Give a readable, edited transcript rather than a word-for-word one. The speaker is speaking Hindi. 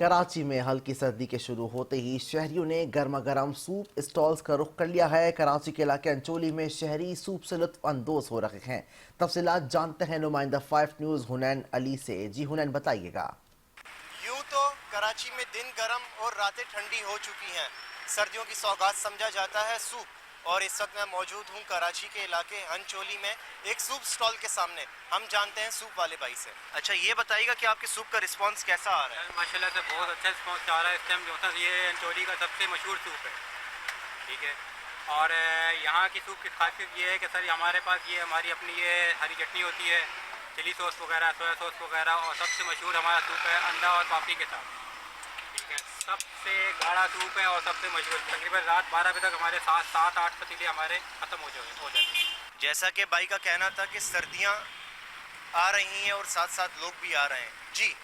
कराची में हल्की सर्दी के शुरू होते ही शहरियों ने गर्मा गर्म सूप स्टॉल्स का रुख कर लिया है। कराची के इलाके अंचोली में शहरी सूप से लुत्फ अंदोज हो रहे हैं। तफसीलात जानते हैं नुमाइंदा 5 न्यूज़ हुनैन अली से। जी हुनैन, बताइएगा। यूं तो कराची में दिन गर्म और रातें ठंडी हो चुकी हैं। सर्दियों की सौगात समझा जाता है सूप। और इस वक्त मैं मौजूद हूं कराची के इलाके अंचोली में एक सूप स्टॉल के सामने। हम जानते हैं सूप वाले भाई से। अच्छा, ये बताइएगा कि आपके सूप का रिस्पांस कैसा आ रहा है? माशाल्लाह से बहुत अच्छा रिस्पॉन्स आ रहा है इस टाइम। जो है ये अंचोली का सबसे मशहूर सूप है, ठीक है। और यहाँ की सूप की खासियत ये है कि सर हमारे पास ये हमारी अपनी ये हरी चटनी होती है, चिली सॉस वगैरह, सोया सॉस वगैरह, और सबसे मशहूर हमारा सूप है अंडा और पापड़ी के साथ, ठीक है। सबसे गाढ़ा सूप है और सबसे मशहूर। तकरीबन रात 12 बजे तक हमारे 7-8 पतीले हमारे ख़त्म हो जाते हैं। जैसा कि भाई का कहना था कि सर्दियाँ आ रही हैं और साथ साथ लोग भी आ रहे हैं। जी